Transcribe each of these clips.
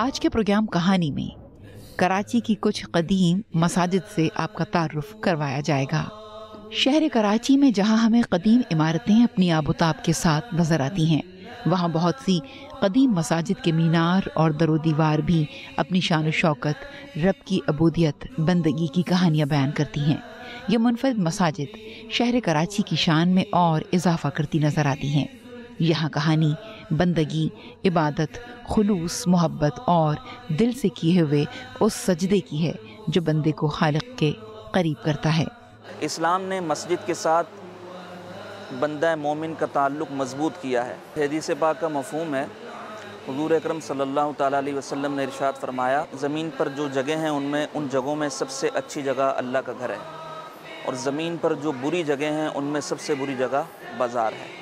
آج کے پروگرام کہانی میں کراچی کی کچھ قدیم مساجد سے آپ کا تعارف کروایا جائے گا۔ شہر کراچی میں جہاں ہمیں قدیم عمارتیں اپنی آب و تاب کے ساتھ نظر آتی ہیں، وہاں بہت سی قدیم مساجد کے مینار اور در و دیوار بھی اپنی شان و شوکت، رب کی عبودیت، بندگی کی کہانیاں بیان کرتی ہیں۔ یہ منفرد مساجد شہر کراچی کی شان میں اور اضافہ کرتی نظر آتی ہیں۔ یہاں کہانی بندگی، عبادت، خلوص، محبت اور دل سے کیے ہوئے اس سجدے کی ہے جو بندے کو خالق کے قریب کرتا ہے۔ اسلام نے مسجد کے ساتھ بندہ مومن کا تعلق مضبوط کیا ہے۔ حدیث پاک کا مفہوم ہے، حضور اکرم صلی اللہ تعالیٰ علیہ وسلم نے ارشاد فرمایا، زمین پر جو جگہ ہیں ان جگہوں میں سب سے اچھی جگہ اللہ کا گھر ہے، اور زمین پر جو بری جگہ ہیں ان میں سب سے بری جگہ بازار ہے۔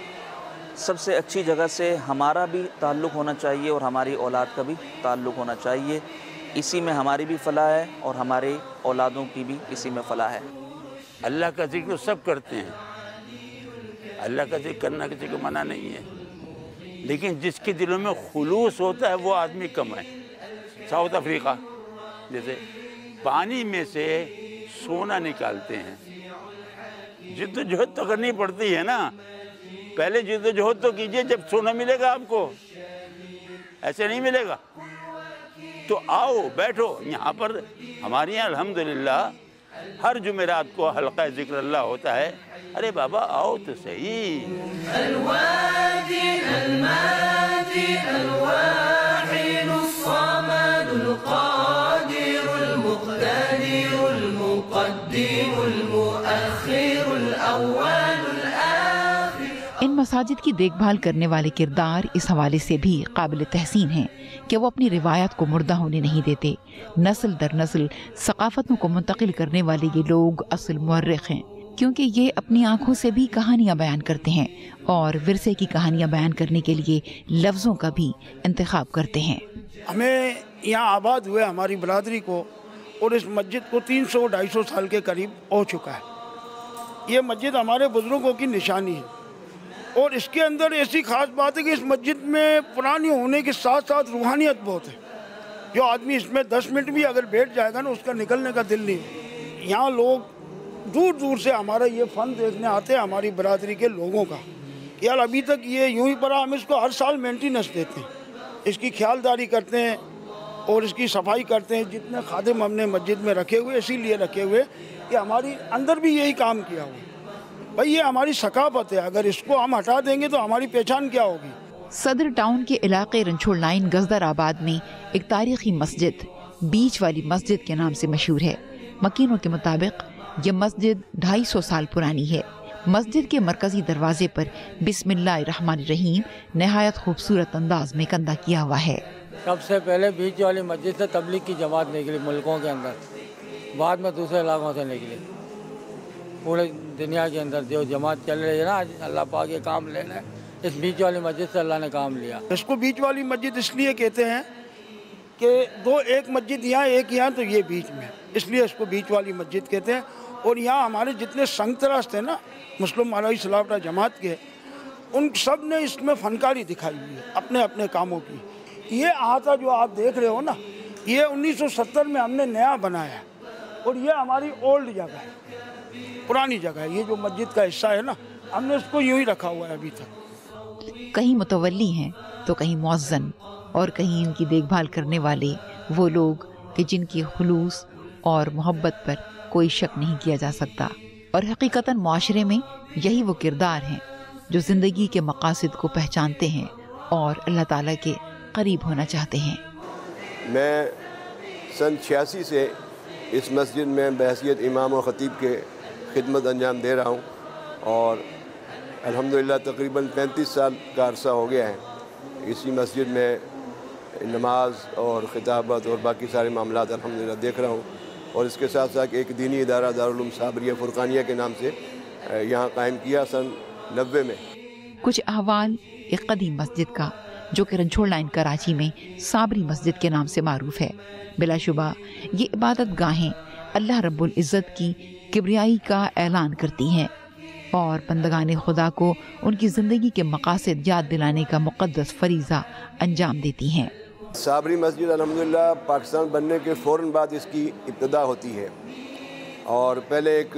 سب سے اچھی جگہ سے ہمارا بھی تعلق ہونا چاہیے اور ہماری اولاد کا بھی تعلق ہونا چاہیے، اسی میں ہماری بھی فلاح ہے اور ہمارے اولادوں کی بھی اسی میں فلاح ہے۔ اللہ کا ذکر سب کرتے ہیں، اللہ کا ذکر کرنا کسی کو منع نہیں ہے، لیکن جس کے دلوں میں خلوص ہوتا ہے وہ آدمی کم ہے۔ ساؤتھ افریقہ جیسے پانی میں سے سونا نکالتے ہیں، جد و جہد تو کرنی پڑتی ہے نا، پہلے جد و جہد تو کیجئے جب سونا ملے گا آپ کو، ایسے نہیں ملے گا۔ تو آؤ بیٹھو یہاں پر، ہمارے یہاں الحمدللہ ہر جمعرات کو حلقہ ذکر اللہ ہوتا ہے۔ ارے بابا آؤ تو صحیح۔ الوادي الماجي الواحد الصمد القادر المقتدر المقدم المؤخر الأول الآخر۔ ان مساجد کی دیکھ بھال کرنے والے کردار اس حوالے سے بھی قابل تحسین ہیں کہ وہ اپنی روایات کو مردہ ہونے نہیں دیتے۔ نسل در نسل ثقافتوں کو منتقل کرنے والے یہ لوگ اصل مورخ ہیں، کیونکہ یہ اپنی آنکھوں سے بھی کہانیاں بیان کرتے ہیں اور ورثے کی کہانیاں بیان کرنے کے لیے لفظوں کا بھی انتخاب کرتے ہیں۔ ہمیں یہاں آباد ہوئے ہماری برادری کو، اور اس مسجد کو 300-250 سال کے قریب ہو چکا ہے۔ یہ مسجد ہمارے بزرگوں کی نشانی ہے، اور اس کے اندر ایسی خاص بات ہے کہ اس مسجد میں پرانی ہونے کے ساتھ ساتھ روحانیت بہت ہے۔ جو آدمی اس میں 10 منٹ بھی اگر بیٹھ جائے گا نا، اس کا نکلنے کا دل نہیں۔ یہاں لوگ دور دور سے ہمارا یہ فن دیکھنے آتے ہیں، ہماری برادری کے لوگوں کا۔ یار ابھی تک یہ یوں ہی پڑا، ہم اس کو ہر سال مینٹیننس دیتے ہیں، اس کی خیالداری کرتے ہیں اور اس کی صفائی کرتے ہیں۔ جتنے خادم ہم نے مسجد میں رکھے ہوئے اسی لیے رکھے ہوئے کہ ہماری اندر بھی یہی کام کیا ہوا۔ بھائی یہ ہماری ثقافت ہے، اگر اس کو ہم ہٹا دیں گے تو ہماری پہچان کیا ہوگی؟ صدر ٹاؤن کے علاقے رنچھوڑ لائن گزدر آباد میں ایک تاریخی مسجد بیچ والی مسجد کے نام سے مشہور ہے۔ مکینوں کے مطابق یہ مسجد 250 سال پرانی ہے۔ مسجد کے مرکزی دروازے پر بسم اللہ الرحمن الرحیم نہایت خوبصورت انداز میں کندہ کیا ہوا ہے۔ سب سے پہلے بیچ والی مسجد سے تبلیغ کی جماعت نکلی ملکوں کے اندر، بعد میں دوسرے علاقوں سے نکلی۔ پورے دنیا کے اندر جو جماعت چل رہی ہے نا، اللہ پاک یہ کام لے رہے ہیں، اس بیچ والی مسجد سے اللہ نے کام لیا۔ اس کو بیچ والی مسجد اس لیے کہتے ہیں کہ ایک مسجد یہاں ایک یہاں، تو یہ بیچ میں، اس لیے اس کو بیچ والی مسجد کہتے ہیں۔ اور یہاں ہمارے جتنے سنگ تراست ہیں نا مسلم علیہ صلاح جماعت کے، ان سب نے اس میں فنکاری دکھائی ہوئی ہے اپنے اپنے کاموں کی۔ یہ احاطہ جو آپ دیکھ رہے ہو نا، یہ 1970 میں ہم نے نیا بنایا ہے، اور یہ ہماری اولڈ جگہ ہے، پرانی جگہ ہے۔ یہ جو مسجد کا حصہ ہے نا، ہم نے اس کو یوں ہی رکھا ہوا ہے ابھی تک۔ کہیں متولی ہیں تو کہیں مؤذن، اور کہیں ان کی دیکھ بھال کرنے والے وہ لوگ کہ جن کی خلوص اور محبت پر کوئی شک نہیں کیا جا سکتا۔ اور حقیقتاً معاشرے میں یہی وہ کردار ہیں جو زندگی کے مقاصد کو پہچانتے ہیں اور اللہ تعالیٰ کے قریب ہونا چاہتے ہیں۔ میں سن 86 سے اس مسجد میں بحیثیت امام و خطیب کے خدمت انجام دے رہا ہوں، اور الحمدللہ تقریباً 35 سال کا عرصہ ہو گیا ہے اسی مسجد میں نماز اور خطابت اور باقی سارے معاملات الحمدللہ دیکھ رہا ہوں۔ اور اس کے ساتھ ساتھ ایک دینی ادارہ دارالعلوم صابریہ فرقانیہ کے نام سے یہاں قائم کیا سن 90 میں۔ کچھ احوال ایک قدیم مسجد کا جو کہ رنچھوڑ لائن کراچی میں صابری مسجد کے نام سے معروف ہے۔ بلا شبہ یہ عبادت گاہیں اللہ رب العزت کی کبریائی کا اعلان کرتی ہیں اور بندگان خدا کو ان کی زندگی کے مقاصد یاد دلانے کا مقدس فریضہ انجام دیتی ہیں۔ صابری مسجد الحمدللہ پاکستان بننے کے فوراً بعد اس کی ابتدا ہوتی ہے، اور پہلے ایک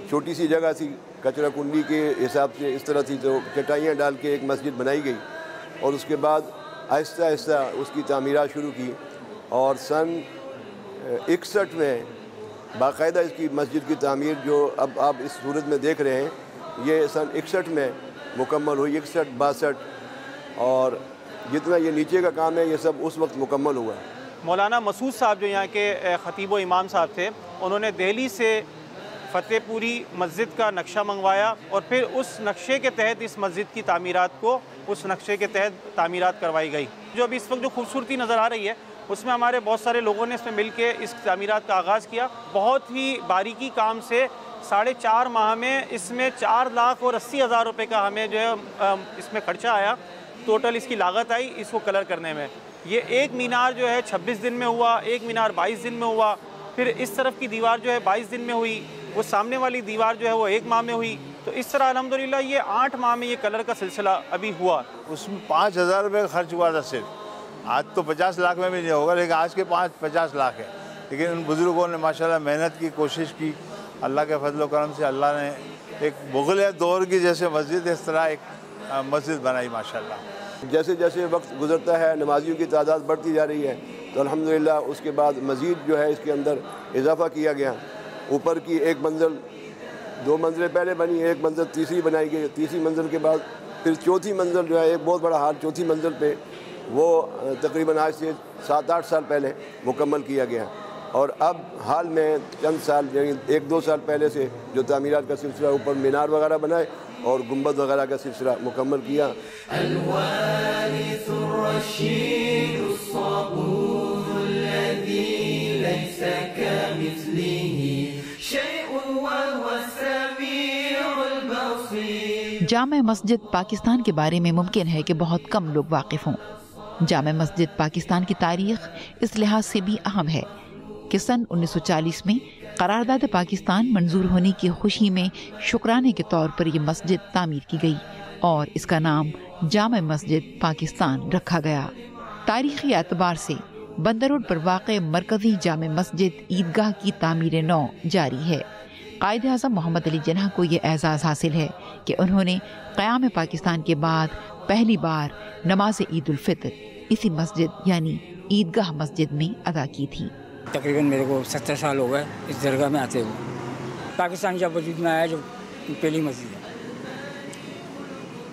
چھوٹی سی جگہ تھی، کچرا کنڈی کے حساب سے اس طرح تھی، تو چٹائیاں ڈال کے ایک مسجد بنائی گئی، اور اس کے بعد آہستہ آہستہ اس کی تعمیرات شروع کی، اور سن 61 میں باقاعدہ اس کی مسجد کی تعمیر جو اب آپ اس صورت میں دیکھ رہے ہیں، یہ سن 61 میں مکمل ہوئی، 61 62، اور جتنا یہ نیچے کا کام ہے یہ سب اس وقت مکمل ہوا ہے۔ مولانا مسعود صاحب جو یہاں کے خطیب و امام صاحب تھے، انہوں نے دہلی سے فتح پوری مسجد کا نقشہ منگوایا، اور پھر اس نقشے کے تحت اس مسجد کی تعمیرات کو اس نقشے کے تحت تعمیرات کروائی گئی۔ جو ابھی اس وقت جو خوبصورتی نظر آ رہی ہے، اس میں ہمارے بہت سارے لوگوں نے اس میں مل کے اس تعمیرات کا آغاز کیا۔ بہت ہی باریکی کام سے 4.5 ماہ میں اس میں 4,80,000 روپے کا ہمیں جو ہے اس میں خرچہ آیا، ٹوٹل اس کی لاگت آئی اس کو کلر کرنے میں۔ یہ ایک مینار جو ہے 26 دن میں ہوا، ایک مینار 22 دن میں ہوا، پھر اس طرف کی دیوار جو ہے 22 دن میں ہوئی، وہ سامنے والی دیوار جو ہے وہ 1 ماہ میں ہوئی، تو اس طرح الحمدللہ یہ 8 ماہ میں یہ کلر کا سلسلہ ابھی ہوا۔ اس میں 5,000 روپے کا خرچ ہوا تھا صرف، آج تو 50 لاکھ میں بھی نہیں ہوگا، لیکن آج کے 50 لاکھ ہے، لیکن ان بزرگوں نے ماشاءاللہ محنت کی، کوشش کی، اللہ کے فضل و کرم سے اللہ نے ایک مغلیہ دور کی جیسے مسجد اس طرح ایک مسجد بنائی ماشاءاللہ۔ جیسے جیسے وقت گزرتا ہے نمازیوں کی تعداد بڑھتی جا رہی ہے، تو الحمدللہ اس کے بعد مزید جو ہے اس کے اندر اضافہ کیا گیا۔ اوپر کی ایک منزل 2 منزلیں پہلے بنی، ایک منزل تیسری بنائی گئی، تیسری منزل کے بعد پھر چوتھی منزل جو ہے ایک بہت بڑا ہال چوتھی منزل پہ وہ تقریباً آج سے 7-8 سال پہلے مکمل کیا گیا، اور اب حال میں چند سال یعنی 1-2 سال پہلے سے جو تعمیرات کا سلسلہ اوپر مینار وغیرہ بنائے اور گنبد وغیرہ کا سلسلہ مکمل کیا۔ الوارث الرشید الصبور الذي ليس كمثله شيء وهو السميع البصير۔ جامع مسجد پاکستان کے بارے میں ممکن ہے کہ بہت کم لوگ واقف ہوں۔ جامع مسجد پاکستان کی تاریخ اس لحاظ سے بھی اہم ہے کہ سن 1940 میں قرارداد پاکستان منظور ہونے کی خوشی میں شکرانے کے طور پر یہ مسجد تعمیر کی گئی اور اس کا نام جامع مسجد پاکستان رکھا گیا۔ تاریخی اعتبار سے بندر روڈ پر واقع مرکزی جامع مسجد عیدگاہ کی تعمیر نو جاری ہے۔ قائد اعظم محمد علی جناح کو یہ اعزاز حاصل ہے کہ انہوں نے قیام پاکستان کے بعد پہلی بار نماز عید الفطر اسی مسجد یعنی عیدگاہ مسجد میں ادا کی تھی۔ تقریباً میرے کو 70 سال ہو گئے اس درگاہ میں آتے ہوئے۔ پاکستان جب وجود میں آیا جو پہلی مسجد ہے،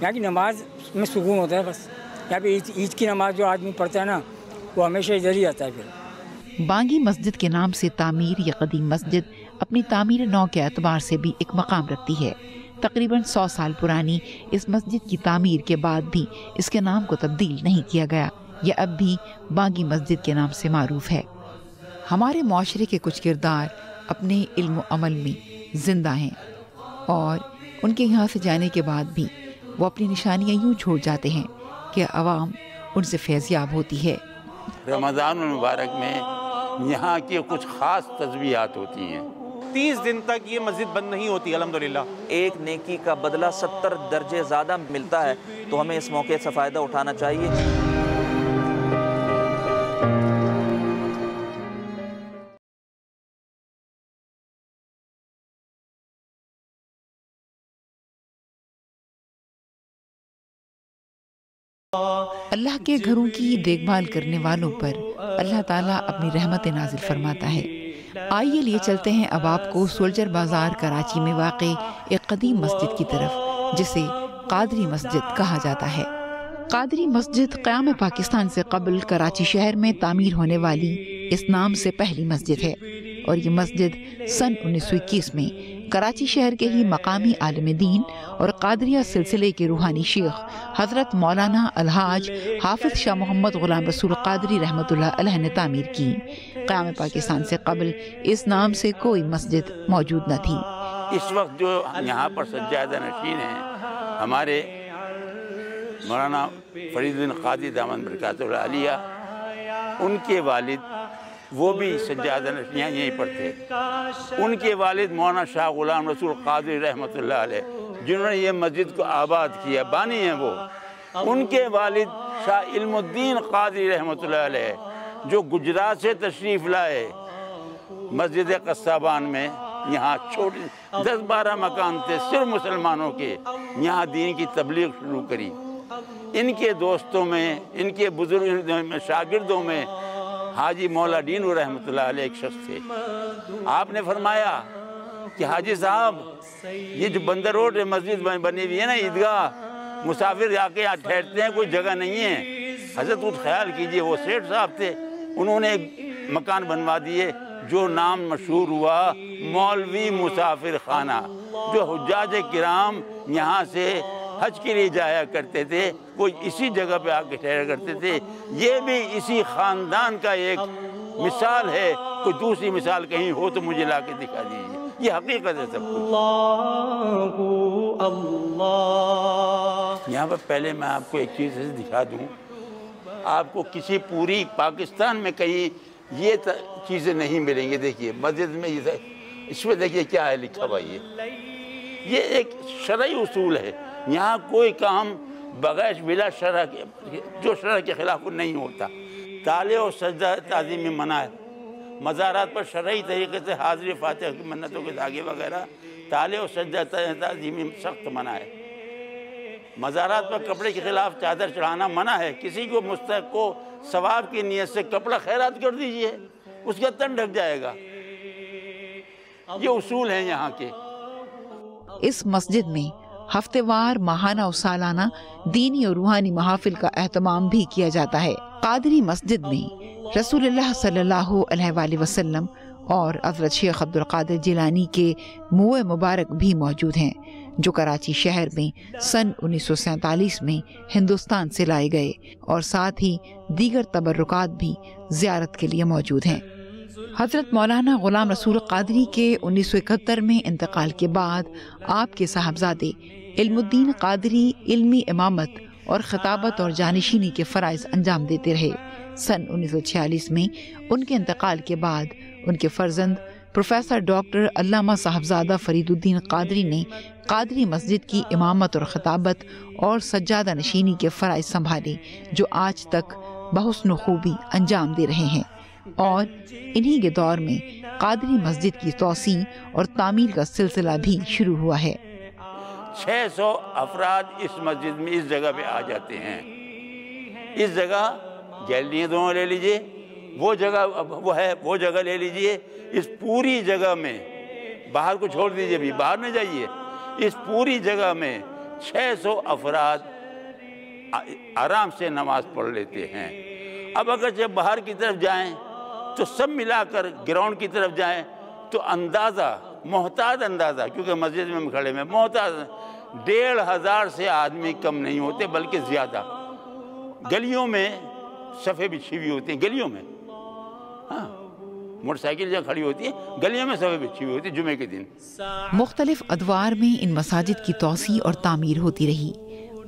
یہاں کی نماز میں سکون ہوتا ہے، بس یہاں پہ عید کی نماز جو آدمی پڑھتا ہے نا وہ ہمیشہ ادھر ہی آتا ہے۔ پھر بانگی مسجد کے نام سے تعمیر یہ قدیم مسجد اپنی تعمیر نو کے اعتبار سے بھی ایک مقام رکھتی ہے۔ تقریباً 100 سال پرانی اس مسجد کی تعمیر کے بعد بھی اس کے نام کو تبدیل نہیں کیا گیا، یہ اب بھی بانگی مسجد کے نام سے معروف ہے۔ ہمارے معاشرے کے کچھ کردار اپنے علم و عمل میں زندہ ہیں اور ان کے یہاں سے جانے کے بعد بھی وہ اپنی نشانیاں یوں چھوڑ جاتے ہیں کہ عوام ان سے فیضیاب ہوتی ہے۔ رمضان المبارک میں یہاں کی کچھ خاص تسبیحات ہوتی ہیں۔ 30 دن تک یہ مسجد بند نہیں ہوتی الحمدللہ۔ ایک نیکی کا بدلہ 70 درجے زیادہ ملتا ہے، تو ہمیں اس موقع سے فائدہ اٹھانا چاہیے۔ اللہ کے گھروں کی دیکھ بھال کرنے والوں پر اللہ تعالیٰ اپنی رحمت نازل فرماتا ہے۔ آئیے لیے چلتے ہیں اب آپ کو سولجر بازار کراچی میں واقع ایک قدیم مسجد کی طرف جسے قادری مسجد کہا جاتا ہے۔ قادری مسجد قیام پاکستان سے قبل کراچی شہر میں تعمیر ہونے والی اس نام سے پہلی مسجد ہے، اور یہ مسجد سن 1921 میں کراچی شہر کے ہی مقامی عالم دین اور قادریہ سلسلے کے روحانی شیخ حضرت مولانا الحاج حافظ شاہ محمد غلام رسول قادری رحمۃ اللہ علیہ نے تعمیر کی۔ قیام پاکستان سے قبل اس نام سے کوئی مسجد موجود نہ تھی۔ اس وقت جو یہاں پر سجادہ نشین ہیں ہمارے مولانا فرید بن قادری دامن برکاتہ العالیہ، ان کے والد وہ بھی سجادہ نشین یہیں پر تھے۔ ان کے والد مولانا شاہ غلام رسول قادری رحمۃ اللہ علیہ، جنہوں نے یہ مسجد کو آباد کیا، بانی ہیں وہ، ان کے والد شاہ علم الدین قادری رحمۃ اللہ علیہ جو گجرات سے تشریف لائے مسجد قصابان میں، یہاں چھوٹے 10-12 مکان تھے صرف مسلمانوں کے، یہاں دین کی تبلیغ شروع کری۔ ان کے دوستوں میں، ان کے بزرگ شاگردوں میں حاجی مولا دین رحمۃ اللہ علیہ ایک شخص تھے۔ آپ نے فرمایا کہ حاجی صاحب یہ جو بندر روڈ مسجد بنی ہوئی ہے نا، عیدگاہ، مسافر جا کے یہاں ٹھہرتے ہیں، کوئی جگہ نہیں ہے۔ حضرت خود خیال کیجئے، وہ سیٹھ صاحب تھے، انہوں نے ایک مکان بنوا دیے جو نام مشہور ہوا مولوی مسافر خانہ، جو حجاج کرام یہاں سے حج کے لیے جایا کرتے تھے، وہ اسی جگہ پہ آ کے ٹھہرا کرتے تھے۔ یہ بھی اسی خاندان کا ایک مثال ہے، کوئی دوسری مثال کہیں ہو تو مجھے لا کے دکھا دیجیے، یہ حقیقت ہے سب کچھ۔ یہاں پر پہلے میں آپ کو ایک چیز دکھا دوں، آپ کو کسی پوری پاکستان میں کہیں یہ چیزیں نہیں ملیں گی۔ دیکھیے مسجد میں اس میں دیکھیے کیا ہے لکھا ہوا، یہ ایک شرعی اصول ہے، یہاں کوئی کام بغیر بلا شرع کے، جو شرع کے خلاف نہیں ہوتا۔ تالے اور سجدہ تعظیم میں منع ہے، مزارات پر شرعی طریقے سے حاضری فاتحہ کی منتوں کے دھاگے وغیرہ، تالے اور سجدہ تعظیم میں سخت منع ہے۔ مزارات پر کپڑے کے خلاف چادر چڑھانا منع ہے، کسی کو مستحق کو ثواب کی نیت سے کپڑا خیرات کر دیجئے، اس کا تن ڈھک جائے گا۔ یہ اصول ہیں یہاں کے۔ اس مسجد میں ہفتے وار، ماہانہ اور سالانہ دینی اور روحانی محافل کا اہتمام بھی کیا جاتا ہے۔ قادری مسجد میں رسول اللہ صلی اللہ علیہ وآلہ وسلم اور حضرت شیخ عبد القادر جیلانی کے موئے مبارک بھی موجود ہیں، جو کراچی شہر میں سن 1947 میں ہندوستان سے لائے گئے، اور ساتھ ہی دیگر تبرکات بھی زیارت کے لیے موجود ہیں۔ حضرت مولانا غلام رسول قادری کے 1971 میں انتقال کے بعد آپ کے صاحبزادے علم الدین قادری علمی امامت اور خطابت اور جانشینی کے فرائض انجام دیتے رہے۔ سن 1946 میں ان کے انتقال کے بعد ان کے فرزند پروفیسر ڈاکٹر علامہ صاحبزادہ فرید الدین قادری نے قادری مسجد کی امامت اور خطابت اور سجادہ نشینی کے فرائض سنبھالے، جو آج تک بحسن و خوبی انجام دے رہے ہیں، اور انہی کے دور میں قادری مسجد کی توسیع اور تعمیر کا سلسلہ بھی شروع ہوا ہے۔ 600 افراد اس مسجد میں اس جگہ پہ آ جاتے ہیں۔ اس جگہ گیلریاں دونوں لے لیجئے، وہ جگہ وہ جگہ لے لیجئے، اس پوری جگہ میں باہر کو چھوڑ دیجئے، بھی باہر نہ جائیے، اس پوری جگہ میں 600 افراد آرام سے نماز پڑھ لیتے ہیں۔ اب اگر جب باہر کی طرف جائیں تو سب ملا کر گراؤنڈ کی طرف جائیں تو محتاط اندازہ، کیونکہ مسجد میں کھڑے میں محتاط 1500 سے آدمی کم نہیں ہوتے، بلکہ زیادہ۔ گلیوں میں صفیں بچھی ہوئی ہوتی ہیں، گلیوں میں، ہاں موٹر سائیکل جہاں کھڑی ہوتی ہے، گلیوں میں صفیں بچھی ہوئی ہوتی ہیں جمعے کے دن۔ مختلف ادوار میں ان مساجد کی توسیع اور تعمیر ہوتی رہی،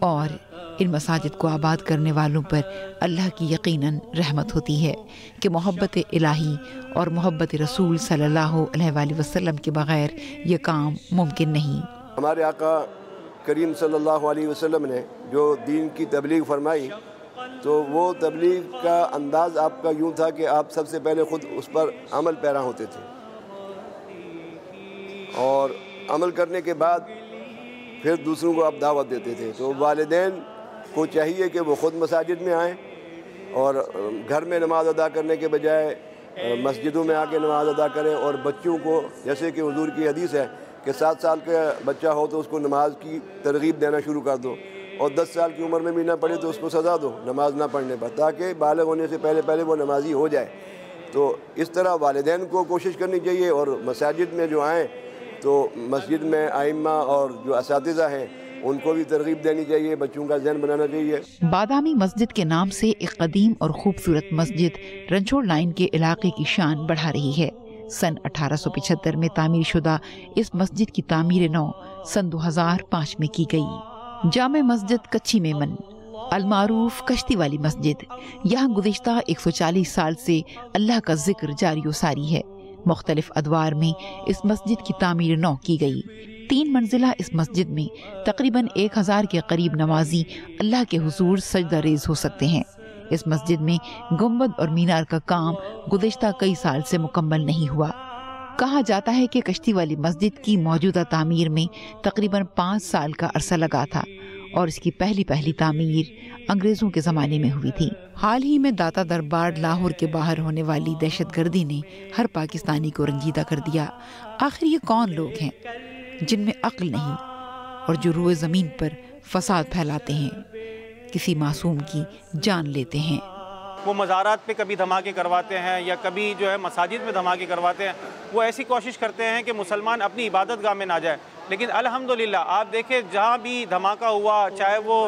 اور ان مساجد کو آباد کرنے والوں پر اللہ کی یقیناً رحمت ہوتی ہے کہ محبت الہی اور محبت رسول صلی اللہ علیہ وآلہ وسلم کے بغیر یہ کام ممکن نہیں۔ ہمارے آقا کریم صلی اللہ علیہ وسلم نے جو دین کی تبلیغ فرمائی، تو وہ تبلیغ کا انداز آپ کا یوں تھا کہ آپ سب سے پہلے خود اس پر عمل پیرا ہوتے تھے، اور عمل کرنے کے بعد پھر دوسروں کو آپ دعوت دیتے تھے۔ تو والدین کو چاہیے کہ وہ خود مساجد میں آئیں، اور گھر میں نماز ادا کرنے کے بجائے مسجدوں میں آ کے نماز ادا کریں، اور بچوں کو، جیسے کہ حضور کی حدیث ہے کہ 7 سال کا بچہ ہو تو اس کو نماز کی ترغیب دینا شروع کر دو، اور 10 سال کی عمر میں بھی نہ پڑھے تو اس کو سزا دو نماز نہ پڑھنے پر، تاکہ بالغ ہونے سے پہلے وہ نمازی ہو جائے۔ تو اس طرح والدین کو کوشش کرنی چاہیے، اور مساجد میں جو آئیں تو مسجد میں ائمہ اور جو اساتذہ ہیں ان کو بھی ترغیب دینی چاہیے، بچوں کا ذہن بنانا چاہیے۔ بادامی مسجد کے نام سے ایک قدیم اور خوبصورت مسجد رنچوڑ لائن کے علاقے کی شان بڑھا رہی ہے۔ سن 1875 میں تعمیر شدہ اس مسجد کی تعمیر نو سن 2005 میں کی گئی۔ جامع مسجد کچی میمن، المعروف کشتی والی مسجد، یہاں گزشتہ 140 سال سے اللہ کا ذکر جاری و ساری ہے۔ مختلف ادوار میں اس مسجد کی تعمیر نو کی گئی۔ 3 منزلہ اس مسجد میں تقریباً 1000 کے قریب نمازی اللہ کے حضور سجدہ ریز ہو سکتے ہیں۔ اس مسجد میں گنبد اور مینار کا کام گزشتہ کئی سال سے مکمل نہیں ہوا۔ کہا جاتا ہے کہ کشتی والی مسجد کی موجودہ تعمیر میں تقریباً 5 سال کا عرصہ لگا تھا اور اس کی پہلی تعمیر انگریزوں کے زمانے میں ہوئی تھی۔ حال ہی میں داتا دربار لاہور کے باہر ہونے والی دہشت گردی نے ہر پاکستانی کو رنجیدہ کر دیا۔ آخر یہ کون لوگ ہیں جن میں عقل نہیں اور جو روئے زمین پر فساد پھیلاتے ہیں، کسی معصوم کی جان لیتے ہیں؟ وہ مزارات پہ کبھی دھماکے کرواتے ہیں یا کبھی جو ہے مساجد میں دھماکے کرواتے ہیں۔ وہ ایسی کوشش کرتے ہیں کہ مسلمان اپنی عبادت گاہ میں نہ جائے، لیکن الحمدللہ آپ دیکھیں جہاں بھی دھماکہ ہوا، چاہے وہ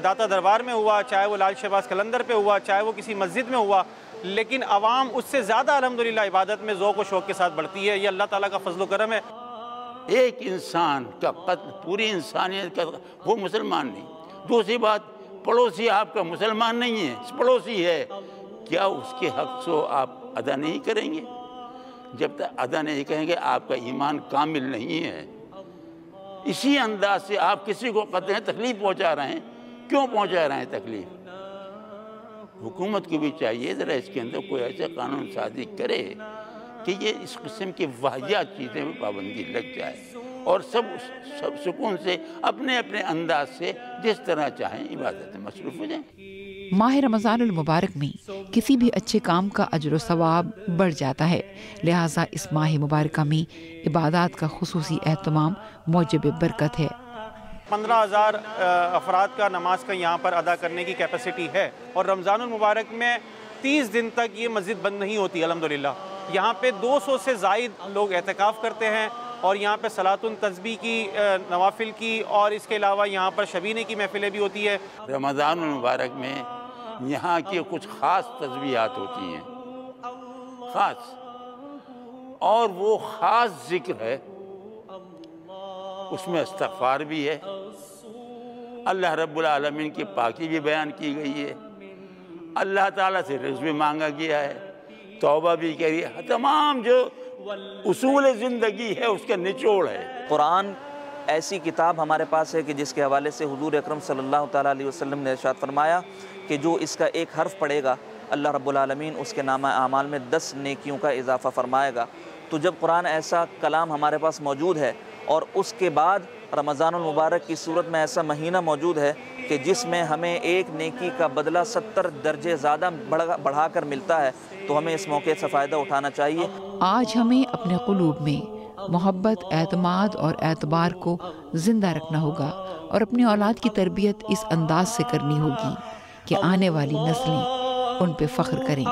داتا دربار میں ہوا، چاہے وہ لال شہباز قلندر پہ ہوا، چاہے وہ کسی مسجد میں ہوا، لیکن عوام اس سے زیادہ الحمدللہ عبادت میں ذوق و شوق کے ساتھ بڑھتی ہے۔ یہ اللہ تعالیٰ کا فضل و کرم ہے۔ ایک انسان کا قتل پوری انسانیت کا، وہ مسلمان نہیں۔ دوسری بات، پڑوسی آپ کا مسلمان نہیں ہے، پڑوسی ہے، کیا اس کے حق کو آپ ادا نہیں کریں گے؟ جب تک ادا نہیں کریں گے آپ کا ایمان کامل نہیں ہے۔ اسی انداز سے آپ کسی کو قتل تکلیف پہنچا رہے ہیں، کیوں پہنچا رہے ہیں تکلیف؟ حکومت کو بھی چاہیے ذرا اس کے اندر کوئی ایسا قانون سازی کرے کہ یہ اس قسم کی واحیات چیزیں میں پابندی لگ جائے اور سب سکون سے اپنے اپنے انداز سے جس طرح چاہیں عبادت میں مصروف ہو جائیں۔ ماہ رمضان المبارک میں کسی بھی اچھے کام کا اجر و ثواب بڑھ جاتا ہے، لہٰذا اس ماہ مبارکہ میں عبادات کا خصوصی اہتمام موجب برکت ہے۔ 15,000 افراد کا نماز کا یہاں پر ادا کرنے کی کیپیسٹی ہے، اور رمضان المبارک میں 30 دن تک یہ مسجد بند نہیں ہوتی الحمدللہ۔ یہاں پہ 200 سے زائد لوگ اعتکاف کرتے ہیں، اور یہاں پہ صلاۃ التسبیح کی، نوافل کی، اور اس کے علاوہ یہاں پر شبینے کی محفلیں بھی ہوتی ہے۔ رمضان المبارک میں یہاں کی کچھ خاص تسبیحات ہوتی ہیں، خاص، اور وہ خاص ذکر ہے، اس میں استغفار بھی ہے، اللہ رب العالمین کی پاکی بھی بیان کی گئی ہے، اللہ تعالیٰ سے رزق بھی مانگا گیا ہے، توبہ بھی کری ہے، تمام جو اصول زندگی ہے اس کا نچوڑ ہے۔ قرآن ایسی کتاب ہمارے پاس ہے کہ جس کے حوالے سے حضور اکرم صلی اللہ تعالیٰ علیہ وسلم نے ارشاد فرمایا کہ جو اس کا ایک حرف پڑھے گا اللہ رب العالمین اس کے نامہ اعمال میں 10 نیکیوں کا اضافہ فرمائے گا۔ تو جب قرآن ایسا کلام ہمارے پاس موجود ہے، اور اس کے بعد رمضان المبارک کی صورت میں ایسا مہینہ موجود ہے کہ جس میں ہمیں ایک نیکی کا بدلہ 70 درجے زیادہ بڑھا کر ملتا ہے، تو ہمیں اس موقع سے فائدہ اٹھانا چاہیے۔ آج ہمیں اپنے قلوب میں محبت، اعتماد اور اعتبار کو زندہ رکھنا ہوگا، اور اپنی اولاد کی تربیت اس انداز سے کرنی ہوگی کہ آنے والی نسلیں ان پہ فخر کریں۔